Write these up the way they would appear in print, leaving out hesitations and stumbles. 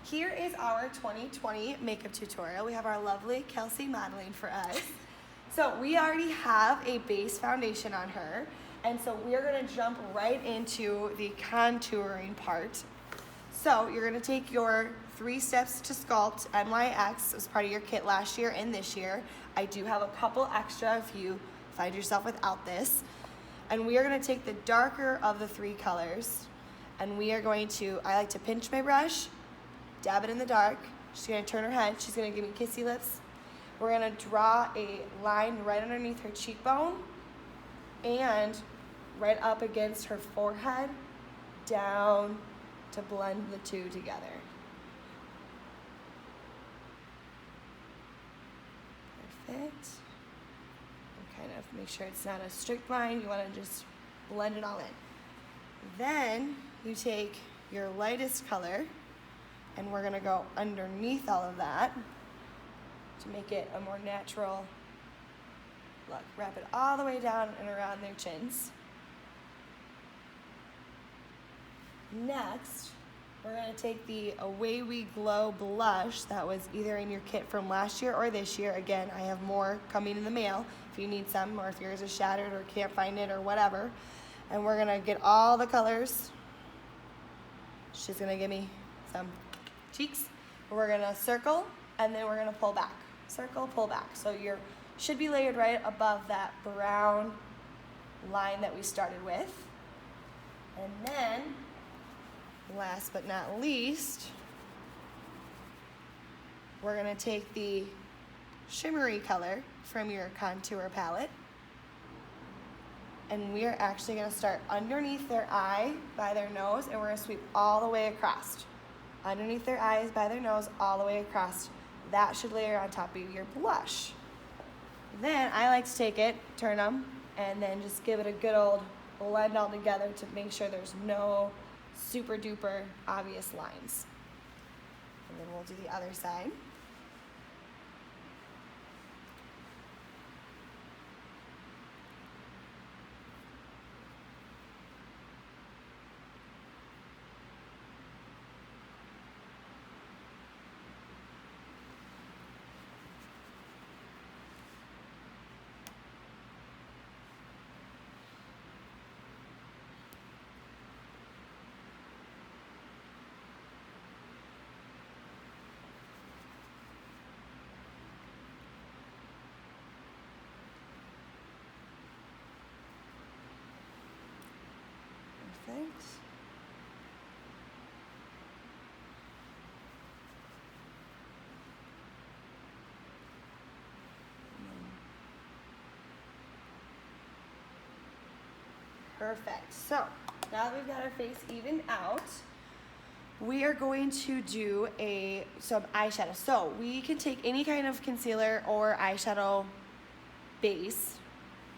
here is our 2020 makeup tutorial. We have our lovely Kelsey modeling for us. So we already have a base foundation on her, and so we're gonna jump right into the contouring part. So you're gonna take your 3 steps to sculpt NYX as part of your kit last year and this year. I do have a couple extra if you find yourself without this. And we are gonna take the darker of the 3 colors, and we are going to, I like to pinch my brush, dab it in the dark. She's gonna turn her head, she's gonna give me kissy lips. We're gonna draw a line right underneath her cheekbone and right up against her forehead, down to blend the 2 together. Perfect. And kind of make sure it's not a strict line, you wanna just blend it all in. Then you take your lightest color and we're gonna go underneath all of that to make it a more natural look. Wrap it all the way down and around their chins. Next, we're gonna take the Away We Glow blush that was either in your kit from last year or this year. Again, I have more coming in the mail if you need some, or if yours is shattered or can't find it or whatever. And we're gonna get all the colors. She's gonna give me some cheeks. We're gonna circle and then we're gonna pull back. Circle, pull back. So you should be layered right above that brown line that we started with. And then, last but not least, we're gonna take the shimmery color from your contour palette, and we are actually gonna start underneath their eye by their nose, and we're gonna sweep all the way across. Underneath their eyes by their nose, all the way across. That should layer on top of your blush. Then I like to take it, turn them, and then just give it a good old blend all together to make sure there's no super duper obvious lines. And then we'll do the other side. Perfect. Perfect. So now that we've got our face evened out, we are going to do some eyeshadow. So we can take any kind of concealer or eyeshadow base.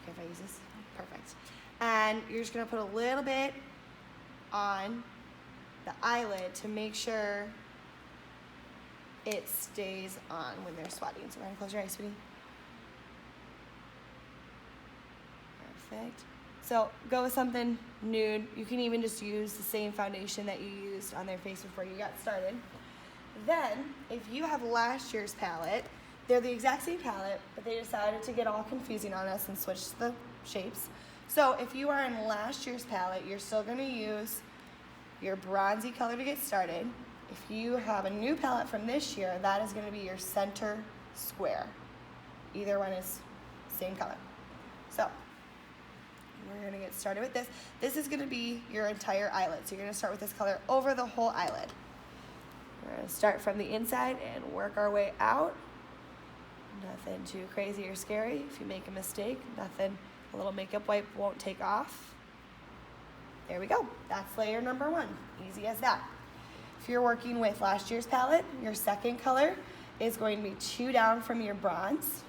Okay, if I use this, perfect. And you're just gonna put a little bit on the eyelid to make sure it stays on when they're sweating. So we're gonna close your eyes, sweetie. Perfect. So go with something nude. You can even just use the same foundation that you used on their face before you got started. Then, if you have last year's palette, they're the exact same palette, but they decided to get all confusing on us and switch the shapes. So if you are in last year's palette, you're still gonna use your bronzy color to get started. If you have a new palette from this year, that is gonna be your center square. Either one is same color. So we're gonna get started with this. This is gonna be your entire eyelid. So you're gonna start with this color over the whole eyelid. We're gonna start from the inside and work our way out. Nothing too crazy or scary. If you make a mistake, nothing, a little makeup wipe won't take off. There we go. That's layer number 1. Easy as that. If you're working with last year's palette, your second color is going to be 2 down from your bronze.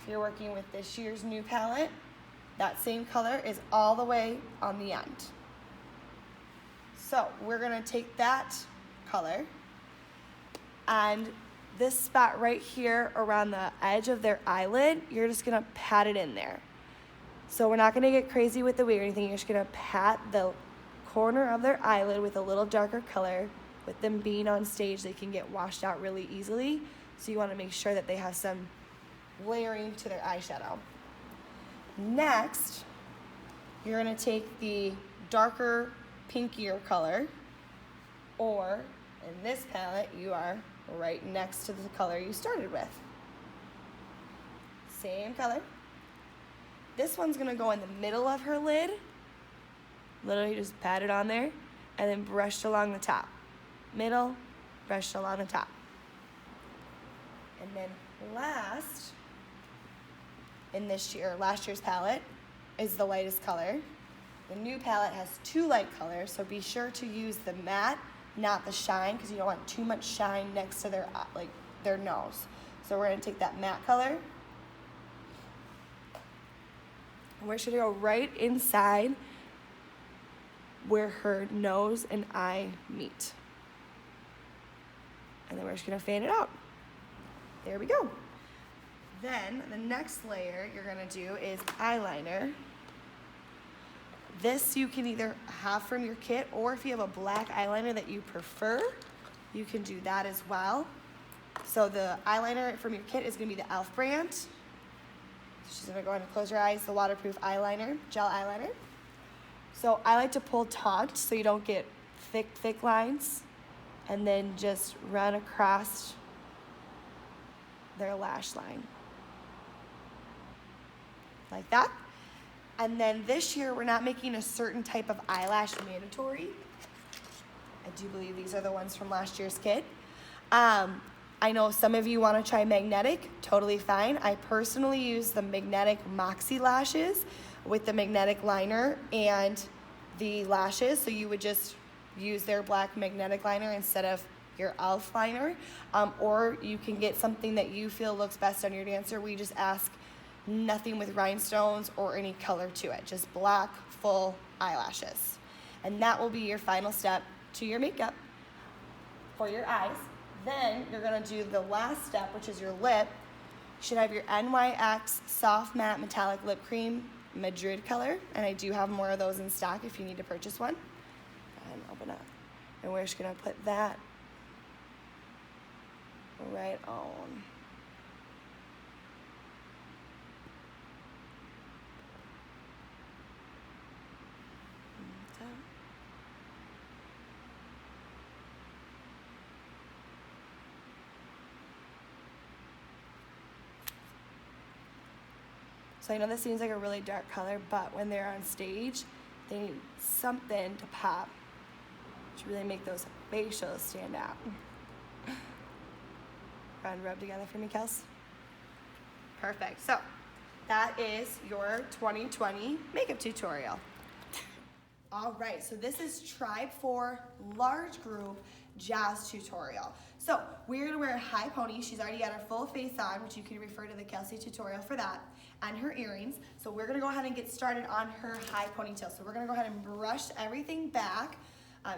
If you're working with this year's new palette, that same color is all the way on the end. So we're gonna take that color and this spot right here around the edge of their eyelid, you're just gonna pat it in there. So we're not gonna get crazy with the wig or anything, you're just gonna pat the corner of their eyelid with a little darker color with them being on stage, they can get washed out really easily. So you want to make sure that they have some layering to their eyeshadow. Next, you're going to take the darker, pinkier color, or in this palette, you are right next to the color you started with. Same color. This one's going to go in the middle of her lid. Literally just pat it on there, and then brushed along the top. Middle, brushed along the top. And then last, in this year, last year's palette, is the lightest color. The new palette has 2 light colors, so be sure to use the matte, not the shine, because you don't want too much shine next to their nose. So we're gonna take that matte color, and we're just gonna go right inside where her nose and eye meet. And then we're just gonna fan it out. There we go. Then the next layer you're gonna do is eyeliner. This you can either have from your kit, or if you have a black eyeliner that you prefer, you can do that as well. So the eyeliner from your kit is gonna be the e.l.f. brand. She's gonna go ahead and close her eyes, the waterproof eyeliner, gel eyeliner. So I like to pull taut so you don't get thick lines, and then just run across their lash line. Like that. And then this year, we're not making a certain type of eyelash mandatory. I do believe these are the ones from last year's kit. I know some of you want to try magnetic, totally fine. I personally use the magnetic Moxie lashes with the magnetic liner and the lashes. So you would just use their black magnetic liner instead of your e.l.f. liner. Or you can get something that you feel looks best on your dancer. We just ask nothing with rhinestones or any color to it, just black full eyelashes. And that will be your final step to your makeup for your eyes. Then you're gonna do the last step, which is your lip. You should have your NYX Soft Matte Metallic Lip Cream Madrid color, and I do have more of those in stock if you need to purchase one. And open up. And we're just gonna put that right on. So I know this seems like a really dark color, but when they're on stage, they need something to pop to really make those facials stand out. Go ahead and rub together for me, Kels. Perfect. So that is your 2020 makeup tutorial. All right, so this is Tribe 4 Large Group Jazz Tutorial. So we're gonna wear a high pony. She's already got her full face on, which you can refer to the Kelsey tutorial for that, and her earrings. So we're gonna go ahead and get started on her high ponytail. So we're gonna go ahead and brush everything back.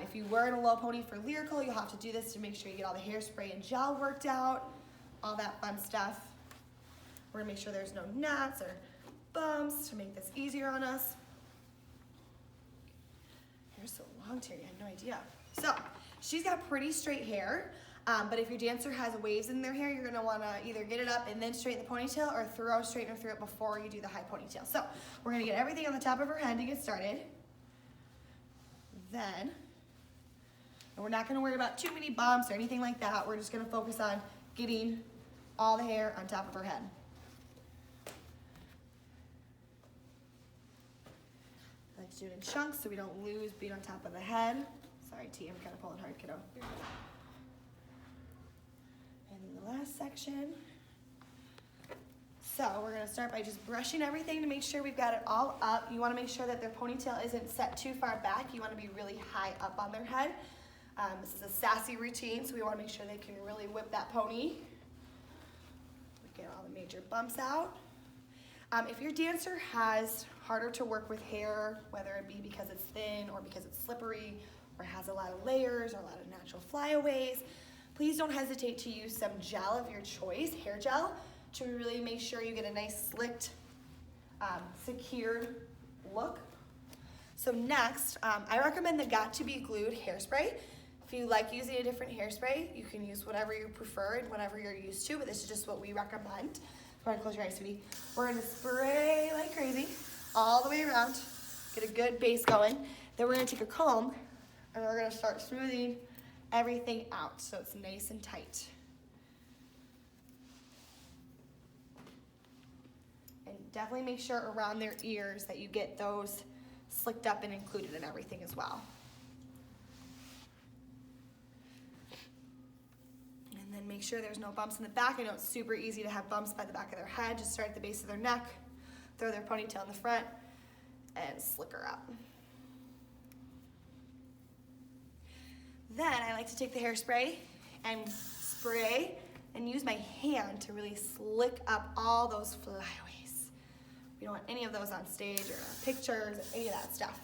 If you were in a low pony for Lyrical, you'll have to do this to make sure you get all the hairspray and gel worked out, all that fun stuff. We're gonna make sure there's no knots or bumps to make this easier on us. Hair's so long, Terry, I had no idea. So she's got pretty straight hair, but if your dancer has waves in their hair, you're gonna wanna either get it up and then straighten the ponytail, or throw a straightener through it before you do the high ponytail. So we're gonna get everything on the top of her head to get started. Then, and we're not gonna worry about too many bumps or anything like that. We're just gonna focus on getting all the hair on top of her head. I like to do it in chunks so we don't lose being on top of the head. Sorry, T, I'm kind of pulling hard, kiddo. And then the last section. So we're gonna start by just brushing everything to make sure we've got it all up. You wanna make sure that their ponytail isn't set too far back. You wanna be really high up on their head. This is a sassy routine, so we wanna make sure they can really whip that pony. Get all the major bumps out. If your dancer has harder to work with hair, whether it be because it's thin or because it's slippery, or has a lot of layers or a lot of natural flyaways, please don't hesitate to use some gel of your choice, hair gel, to really make sure you get a nice slicked, secured look. So next, I recommend the Got To Be Glued hairspray. If you like using a different hairspray, you can use whatever you prefer and whatever you're used to, but this is just what we recommend. Go ahead and close your eyes, sweetie. We're gonna spray like crazy all the way around, get a good base going. Then we're gonna take a comb and we're gonna start smoothing everything out so it's nice and tight. And definitely make sure around their ears that you get those slicked up and included in everything as well. And then make sure there's no bumps in the back. I know it's super easy to have bumps by the back of their head. Just start at the base of their neck, throw their ponytail in the front, and slick her up. Then I like to take the hairspray and spray and use my hand to really slick up all those flyaways. We don't want any of those on stage or in our pictures, or any of that stuff.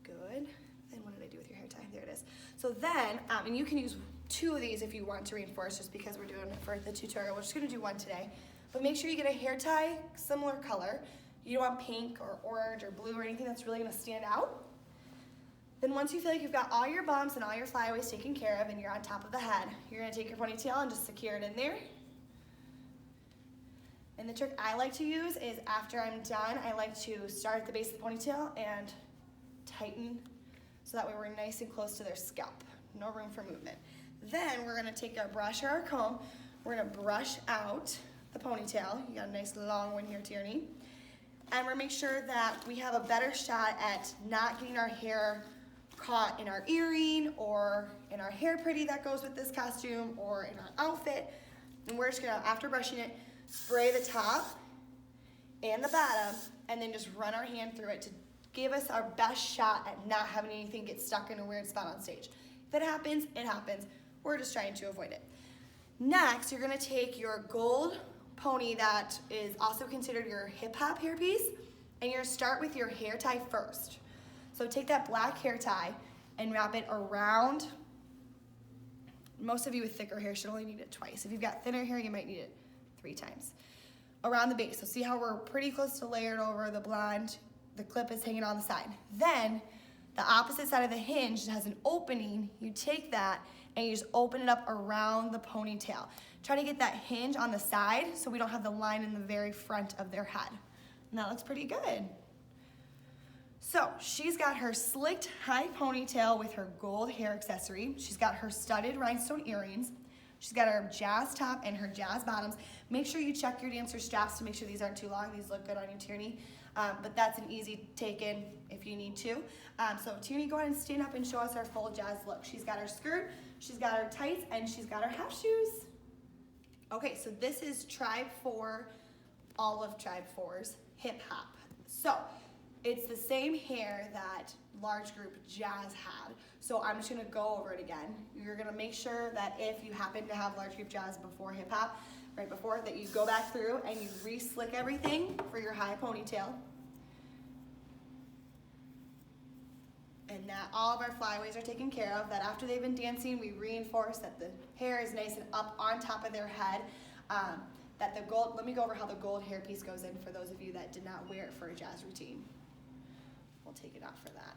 Good. Then what did I do with your hair tie? There it is. So then, and you can use 2 of these if you want to reinforce, just because we're doing it for the tutorial. We're just gonna do 1 today. But make sure you get a hair tie, similar color. You don't want pink or orange or blue or anything that's really gonna stand out. Then once you feel like you've got all your bumps and all your flyaways taken care of and you're on top of the head, you're gonna take your ponytail and just secure it in there. And the trick I like to use is after I'm done, I like to start at the base of the ponytail and tighten so that way we're nice and close to their scalp. No room for movement. Then we're gonna take our brush or our comb, we're gonna brush out the ponytail. You got a nice long one here, Tierney. And we're gonna make sure that we have a better shot at not getting our hair caught in our earring or in our hair pretty that goes with this costume or in our outfit. And we're just gonna, after brushing it, spray the top and the bottom and then just run our hand through it to give us our best shot at not having anything get stuck in a weird spot on stage. If it happens, it happens. We're just trying to avoid it. Next, you're gonna take your gold pony that is also considered your hip hop hairpiece, and you're gonna start with your hair tie first. So take that black hair tie and wrap it around. Most of you with thicker hair should only need it twice. If you've got thinner hair, you might need it 3 times. Around the base. So see how we're pretty close to layered over the blonde. The clip is hanging on the side. Then the opposite side of the hinge has an opening. You take that and you just open it up around the ponytail. Try to get that hinge on the side so we don't have the line in the very front of their head. And that looks pretty good. So she's got her slicked high ponytail with her gold hair accessory. She's got her studded rhinestone earrings. She's got her jazz top and her jazz bottoms. Make sure you check your dancer straps to make sure these aren't too long. These look good on you, Tierney. But that's an easy take-in if you need to. So Tierney, go ahead and stand up and show us our full jazz look. She's got her skirt, she's got her tights, and she's got her half shoes. Okay, so this is Tribe 4, all of Tribe 4's hip hop. So it's the same hair that large group jazz had. So I'm just gonna go over it again. You're gonna make sure that if you happen to have large group jazz before hip hop, right before, that you go back through and you re-slick everything for your high ponytail. And that all of our flyaways are taken care of, that after they've been dancing, we reinforce that the hair is nice and up on top of their head. That the gold, let me go over how the gold hairpiece goes in for those of you that did not wear it for a jazz routine. We'll take it out for that.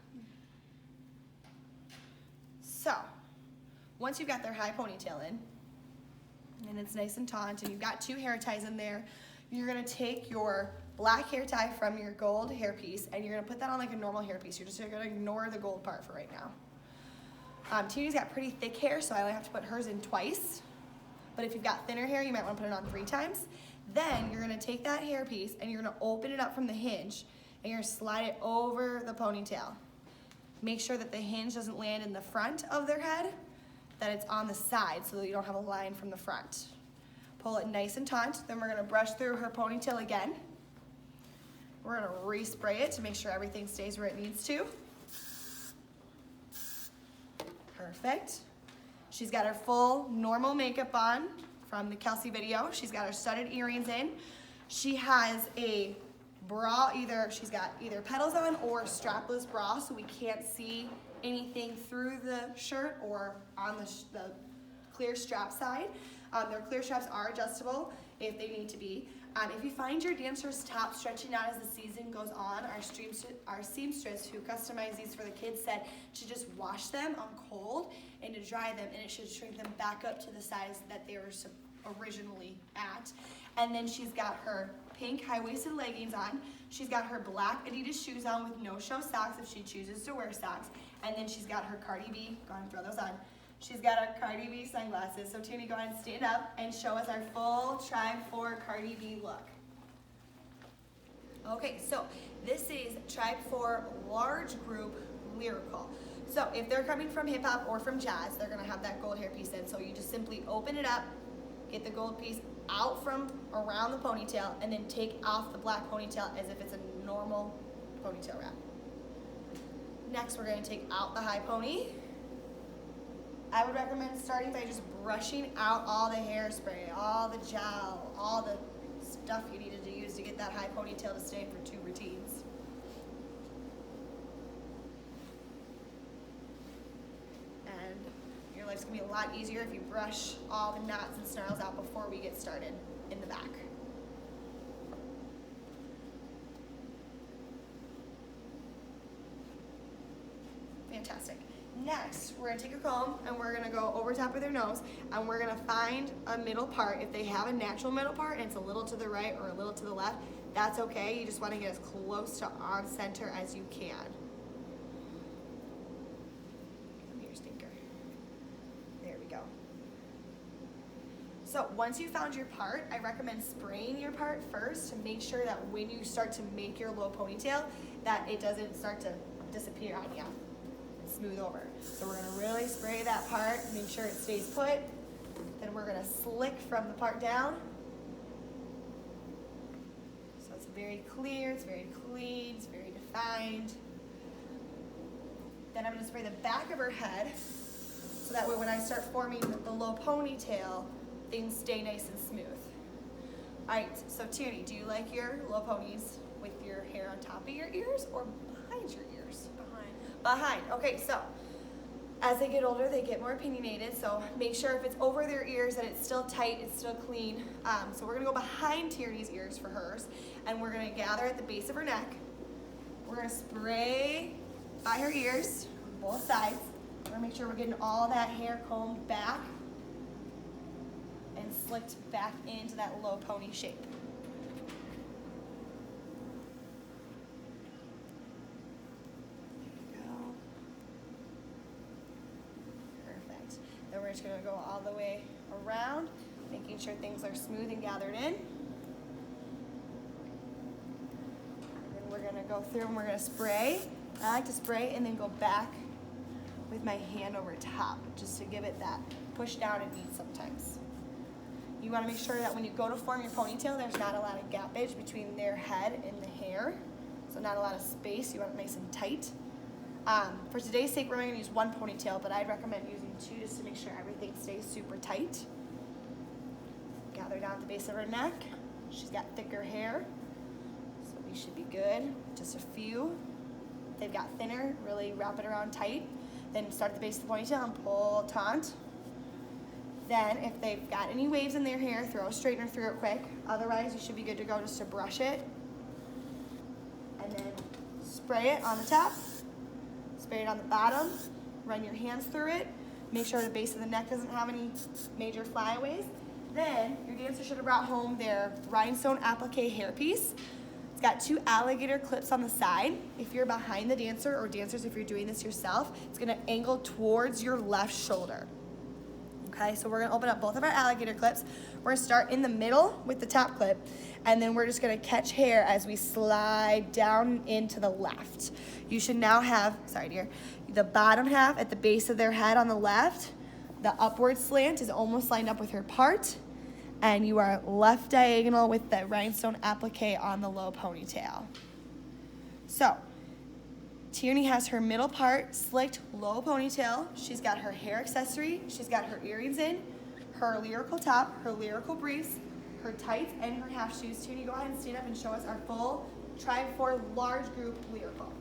So, once you've got their high ponytail in, and it's nice and taut, and you've got 2 hair ties in there, you're gonna take your black hair tie from your gold hairpiece, and you're gonna put that on like a normal hairpiece. You're just gonna ignore the gold part for right now. Tierney's got pretty thick hair, so I only have to put hers in twice. But if you've got thinner hair, you might wanna put it on 3 times. Then you're gonna take that hairpiece and you're gonna open it up from the hinge, and you're gonna slide it over the ponytail. Make sure that the hinge doesn't land in the front of their head, that it's on the side so that you don't have a line from the front. Pull it nice and taut. Then we're gonna brush through her ponytail again. We're gonna respray it to make sure everything stays where it needs to. Perfect. She's got her full normal makeup on from the Kelsey video. She's got her studded earrings in. She has a bra, she's got either petals on or a strapless bra, so we can't see anything through the shirt or on the clear strap side. Their clear straps are adjustable if they need to be. If you find your dancer's top stretching out as the season goes on, our seamstress who customized these for the kids said to just wash them on cold and to dry them, and it should shrink them back up to the size that they were originally at. And then she's got her pink high-waisted leggings on. She's got her black Adidas shoes on with no-show socks if she chooses to wear socks. And then she's got her Cardi B, go ahead and throw those on. She's got our Cardi B sunglasses. So Tierney, go ahead and stand up and show us our full Tribe 4 Cardi B look. Okay, so this is Tribe 4 large group Lyrical. So if they're coming from hip hop or from jazz, they're gonna have that gold hairpiece in. So you just simply open it up, get the gold piece out from around the ponytail, and then take off the black ponytail as if it's a normal ponytail wrap. Next, we're gonna take out the high pony. I would recommend starting by just brushing out all the hairspray, all the gel, all the stuff you needed to use to get that high ponytail to stay for 2 routines. And your life's gonna be a lot easier if you brush all the knots and snarls out before we get started in the back. Fantastic. Next, we're gonna take a comb and we're gonna go over top of their nose and we're gonna find a middle part. If they have a natural middle part and it's a little to the right or a little to the left, that's okay. You just wanna get as close to on center as you can. Come here, stinker. There we go. So once you found your part, I recommend spraying your part first to make sure that when you start to make your low ponytail, that it doesn't start to disappear on you. Smooth over. So we're gonna really spray that part, make sure it stays put. Then we're gonna slick from the part down. So it's very clear, it's very clean, it's very defined. Then I'm gonna spray the back of her head, so that way when I start forming the low ponytail, things stay nice and smooth. All right, so Tierney, do you like your low ponies with your hair on top of your ears or behind your ears? Behind. Okay, so as they get older, they get more opinionated, so make sure if it's over their ears that it's still tight, it's still clean. So we're gonna go behind Tierney's ears for hers, and we're gonna gather at the base of her neck. We're gonna spray by her ears, both sides. We're gonna make sure we're getting all that hair combed back and slicked back into that low pony shape. Then we're just gonna go all the way around, making sure things are smooth and gathered in. And then we're gonna go through and we're gonna spray. I like to spray and then go back with my hand over top, just to give it that push down it needs sometimes. You wanna make sure that when you go to form your ponytail, there's not a lot of gappage between their head and the hair. So not a lot of space, you want it nice and tight. For today's sake, we're only gonna use 1 ponytail, but I'd recommend using 2 just to make sure everything stays super tight. Gather down at the base of her neck. She's got thicker hair, so we should be good. Just a few. If they've got thinner, really wrap it around tight. Then start at the base of the ponytail and pull taunt. Then if they've got any waves in their hair, throw a straightener through it quick. Otherwise, you should be good to go just to brush it. And then spray it on the top. Spray it on the bottom, run your hands through it, make sure the base of the neck doesn't have any major flyaways. Then your dancer should have brought home their rhinestone applique hairpiece. It's got 2 alligator clips on the side. If you're behind the dancer, or dancers if you're doing this yourself, it's gonna angle towards your left shoulder. Okay, so we're gonna open up both of our alligator clips. We're gonna start in the middle with the top clip, and then we're just gonna catch hair as we slide down into the left. You should now have, sorry dear, the bottom half at the base of their head on the left. The upward slant is almost lined up with her part, and you are left diagonal with the rhinestone applique on the low ponytail. So, Tierney has her middle part slicked, low ponytail. She's got her hair accessory. She's got her earrings in, her Lyrical top, her Lyrical briefs, her tights, and her half shoes. Tierney, go ahead and stand up and show us our full Tribe 4 large group Lyrical.